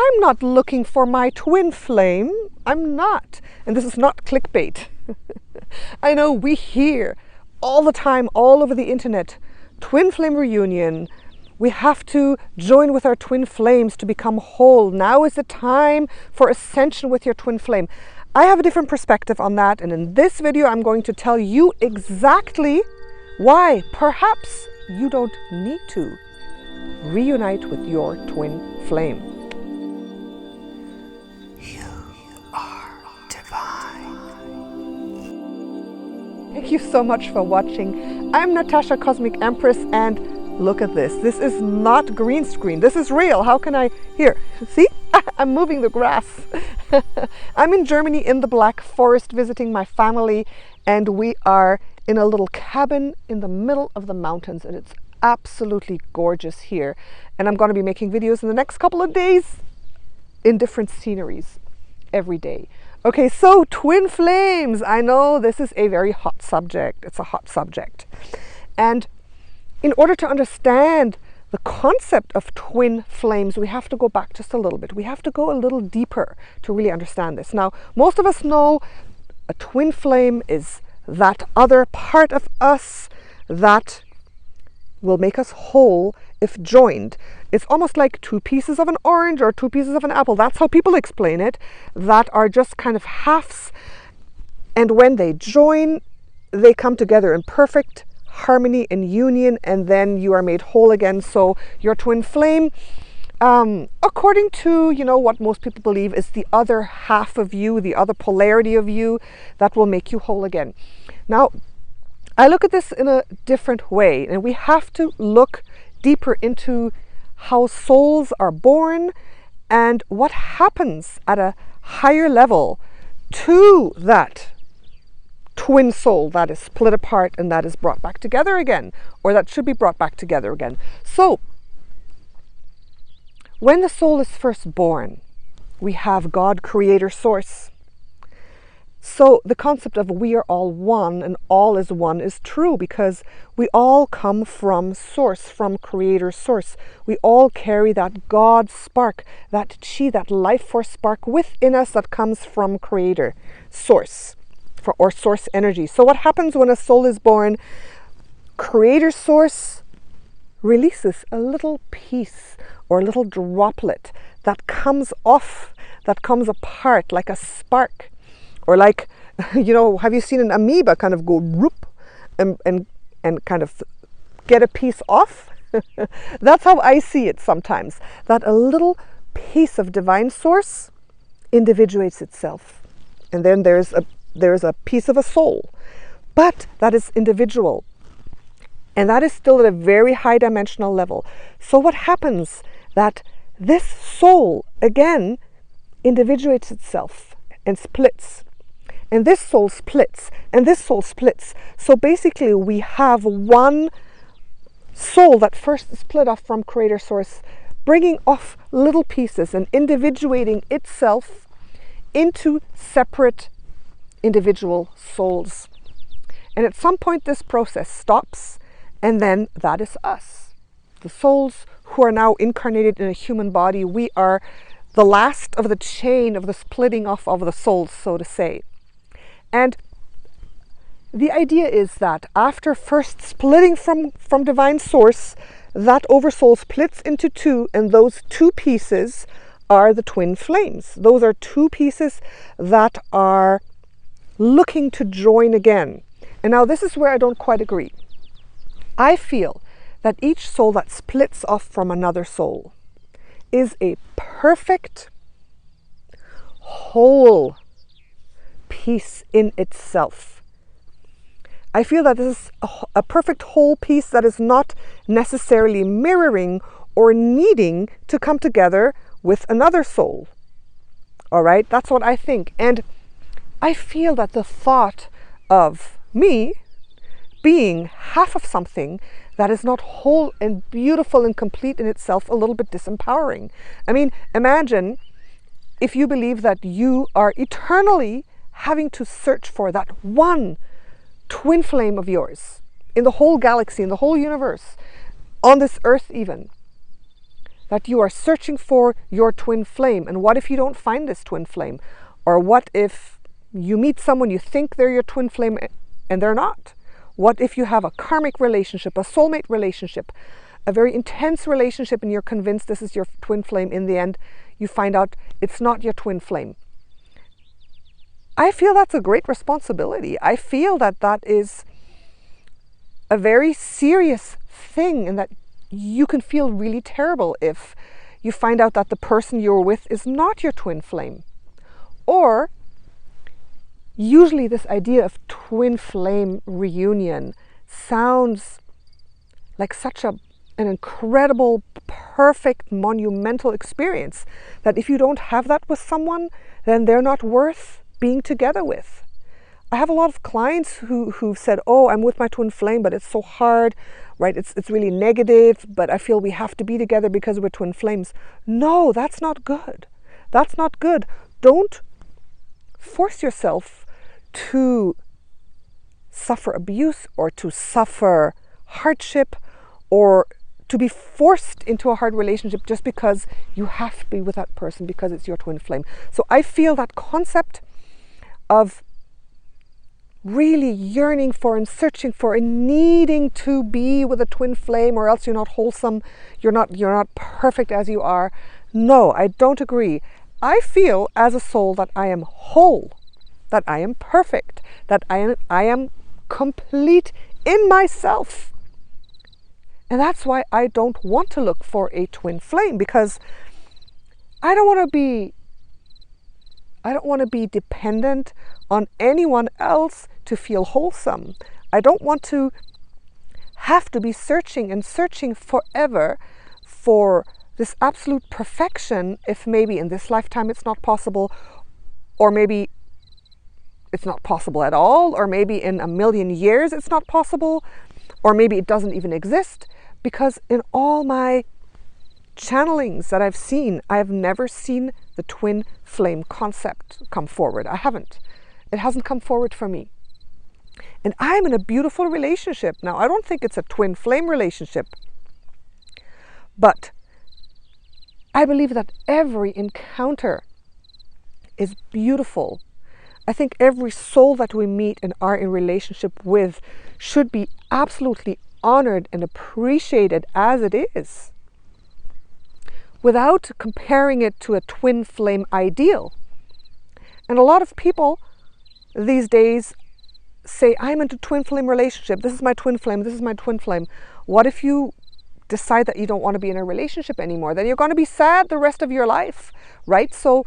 I'm not looking for my twin flame. I'm not. And this is not clickbait. I know we hear all the time, all over the internet, twin flame reunion. We have to join with our twin flames to become whole. Now is the time for ascension with your twin flame. I have a different perspective on that. And in this video, I'm going to tell you exactly why perhaps you don't need to reunite with your twin flame. Thank you so much for watching. I'm Natasha, Cosmic Empress, and look at this. This is not green screen. This is real. How can I... Here, see? I'm moving the grass. I'm in Germany in the Black Forest visiting my family, and we are in a little cabin in the middle of the mountains, and it's absolutely gorgeous here. And I'm going to be making videos in the next couple of days in different sceneries every day. Okay, so twin flames. I know this is a very hot subject. It's a hot subject. And in order to understand the concept of twin flames, we have to go back just a little bit. We have to go a little deeper to really understand this. Now, most of us know a twin flame is that other part of us that will make us whole if joined. It's almost like two pieces of an orange or two pieces of an apple. That's how people explain it, that are just kind of halves. And when they join, they come together in perfect harmony and union, and then you are made whole again. So your twin flame, according to, what most people believe is the other half of you, the other polarity of you that will make you whole again. Now, I look at this in a different way, and we have to look deeper into how souls are born and what happens at a higher level to that twin soul that is split apart and that is brought back together again, or that should be brought back together again. So, when the soul is first born, we have God, Creator, Source. So the concept of we are all one and all is one is true, because we all come from Source, from Creator, Source. We all carry that God spark, that chi, that life force spark within us that comes from Creator, Source, or Source energy. So what happens when a soul is born? Creator, Source releases a little piece or a little droplet that comes off, that comes apart like a spark. Or like, have you seen an amoeba kind of go whoop and kind of get a piece off? That's how I see it sometimes. That a little piece of divine source individuates itself. And then there's a piece of a soul. But that is individual. And that is still at a very high dimensional level. So what happens? That this soul, again, individuates itself and splits. And this soul splits, and this soul splits. So basically we have one soul that first split off from Creator Source, bringing off little pieces and individuating itself into separate individual souls. And at some point this process stops, and then that is us. The souls who are now incarnated in a human body, we are the last of the chain of the splitting off of the souls, so to say. And the idea is that after first splitting from divine source, that oversoul splits into two, and those two pieces are the twin flames. Those are two pieces that are looking to join again. And now this is where I don't quite agree. I feel that each soul that splits off from another soul is a perfect whole piece in itself. I feel that this is a perfect whole piece that is not necessarily mirroring or needing to come together with another soul. All right, that's what I think. And I feel that the thought of me being half of something that is not whole and beautiful and complete in itself, a little bit disempowering. I mean, imagine if you believe that you are eternally having to search for that one twin flame of yours in the whole galaxy, in the whole universe, on this earth even. that you are searching for your twin flame. And what if you don't find this twin flame? Or what if you meet someone, you think they're your twin flame and they're not? What if you have a karmic relationship, a soulmate relationship, a very intense relationship, and you're convinced this is your twin flame? In the end, you find out it's not your twin flame. I feel that's a great responsibility. I feel that that is a very serious thing, and that you can feel really terrible if you find out that the person you're with is not your twin flame. Or usually this idea of twin flame reunion sounds like such an incredible, perfect, monumental experience, that if you don't have that with someone, then they're not worth being together with. I have a lot of clients who've said, oh, I'm with my twin flame, but it's so hard, right? It's really negative, but I feel we have to be together because we're twin flames. No, that's not good. That's not good. Don't force yourself to suffer abuse or to suffer hardship or to be forced into a hard relationship just because you have to be with that person because it's your twin flame. So I feel that concept of really yearning for and searching for and needing to be with a twin flame, or else you're not wholesome, you're not perfect as you are. No, I don't agree. I feel as a soul that I am whole, that I am perfect, that I am complete in myself. And that's why I don't want to look for a twin flame, because I don't want to be dependent on anyone else to feel wholesome. I don't want to have to be searching and searching forever for this absolute perfection if maybe in this lifetime it's not possible, or maybe it's not possible at all, or maybe in a million years it's not possible, or maybe it doesn't even exist. Because in all my channelings that I've seen, I have never seen the twin flame concept come forward. I haven't. It hasn't come forward for me. And I'm in a beautiful relationship. Now, I don't think it's a twin flame relationship, but I believe that every encounter is beautiful. I think every soul that we meet and are in relationship with should be absolutely honored and appreciated as it is, without comparing it to a twin flame ideal. And a lot of people these days say, I'm into twin flame relationship. This is my twin flame. This is my twin flame. What if you decide that you don't want to be in a relationship anymore? Then you're going to be sad the rest of your life, right? So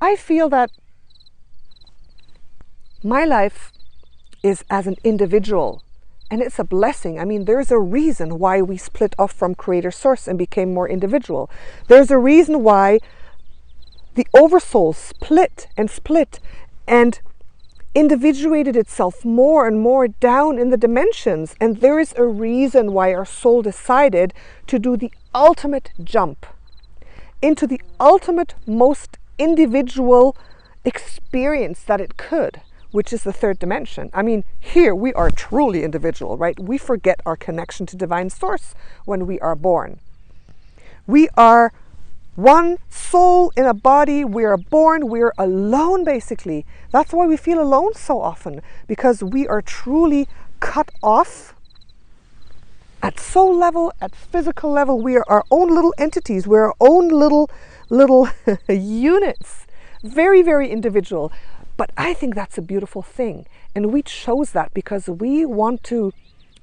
I feel that my life is as an individual, and it's a blessing. I mean, there's a reason why we split off from Creator Source and became more individual. There's a reason why the Oversoul split and individuated itself more and more down in the dimensions. And there is a reason why our soul decided to do the ultimate jump into the ultimate, most individual experience that it could, which is the third dimension. I mean, here we are truly individual, right? We forget our connection to Divine Source when we are born. We are one soul in a body. We are born. We are alone, basically. That's why we feel alone so often, because we are truly cut off at soul level, at physical level. We are our own little entities. We're our own little units. Very, very individual. But I think that's a beautiful thing. And we chose that because we want to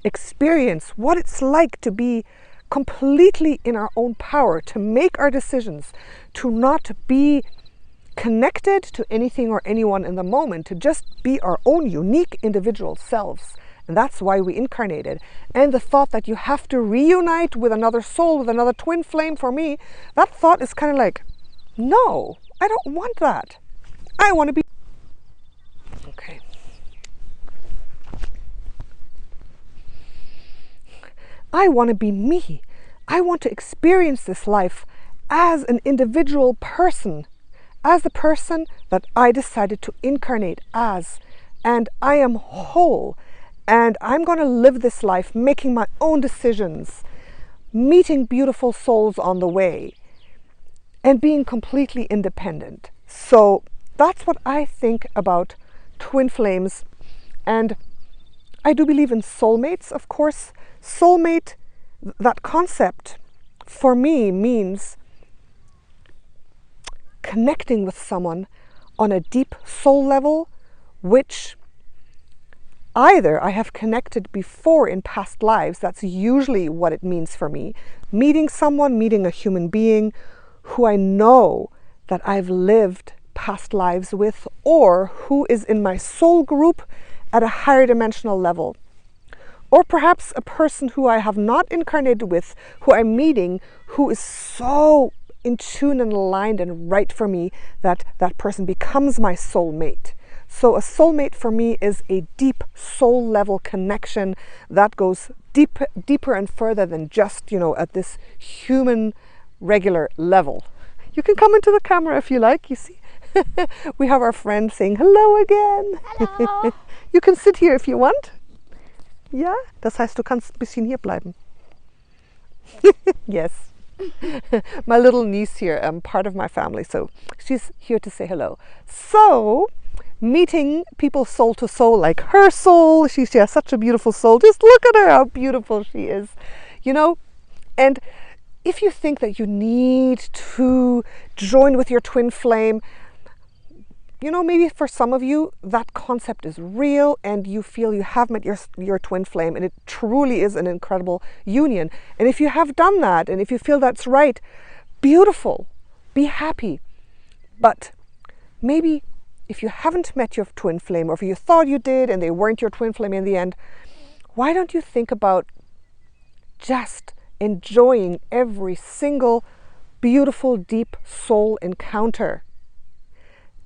experience what it's like to be completely in our own power, to make our decisions, to not be connected to anything or anyone in the moment, to just be our own unique individual selves. And that's why we incarnated. And the thought that you have to reunite with another soul, with another twin flame, for me, that thought is kind of like, no, I don't want that. I want to be... Okay. I want to be me. I want to experience this life as an individual person, as the person that I decided to incarnate as. And I am whole. And I'm going to live this life making my own decisions, meeting beautiful souls on the way, and being completely independent. So that's what I think about twin flames. And I do believe in soulmates, of course. Soulmate, that concept for me means connecting with someone on a deep soul level, which either I have connected before in past lives, that's usually what it means for me, meeting someone, meeting a human being who I know that I've lived past lives with, or who is in my soul group at a higher dimensional level. Or perhaps a person who I have not incarnated with, who I'm meeting, who is so in tune and aligned and right for me that that person becomes my soulmate. So a soulmate for me is a deep soul level connection that goes deeper and further than just, at this human regular level. You can come into the camera if you like, you see. We have our friend saying hello again. Hello. You can sit here if you want. Ja, das heißt, du kannst ein bisschen hier bleiben. Yes. My little niece here, part of my family, so she's here to say hello. So, meeting people soul to soul, like her soul, she has such a beautiful soul. Just look at her, how beautiful she is, And if you think that you need to join with your twin flame, maybe for some of you that concept is real and you feel you have met your twin flame and it truly is an incredible union. And if you have done that and if you feel that's right, beautiful, be happy. But maybe if you haven't met your twin flame, or if you thought you did and they weren't your twin flame in the end, why don't you think about just enjoying every single beautiful, deep soul encounter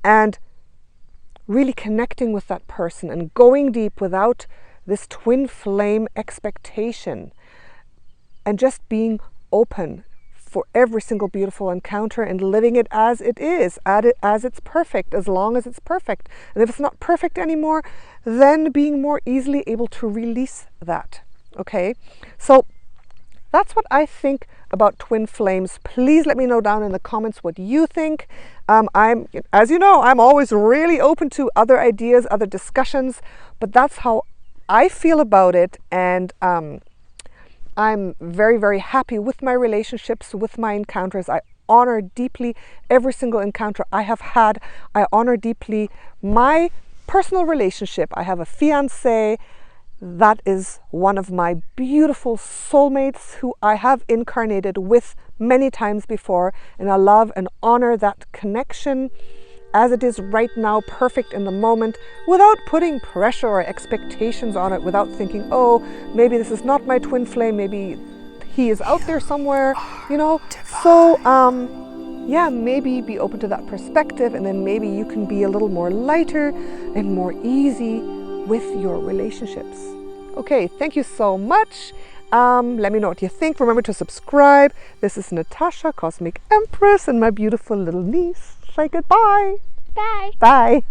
and really connecting with that person and going deep without this twin flame expectation, and just being open for every single beautiful encounter and living it as it is, as it's perfect, as long as it's perfect. And if it's not perfect anymore, then being more easily able to release that. Okay, so that's what I think about twin flames. Please let me know down in the comments what you think. As you know, I'm always really open to other ideas, other discussions, but that's how I feel about it. And I'm very, very happy with my relationships, with my encounters. I honor deeply every single encounter I have had. I honor deeply my personal relationship. I have a fiancé. That is one of my beautiful soulmates who I have incarnated with many times before, and I love and honor that connection as it is right now, perfect in the moment, without putting pressure or expectations on it, without thinking, oh, maybe this is not my twin flame, maybe he is out there somewhere, So, maybe be open to that perspective, and then maybe you can be a little more lighter and more easy with your relationships. Okay, thank you so much. Let me know what you think. Remember to subscribe. This is Natasha, Cosmic Empress, and my beautiful little niece. Say goodbye. Bye. Bye.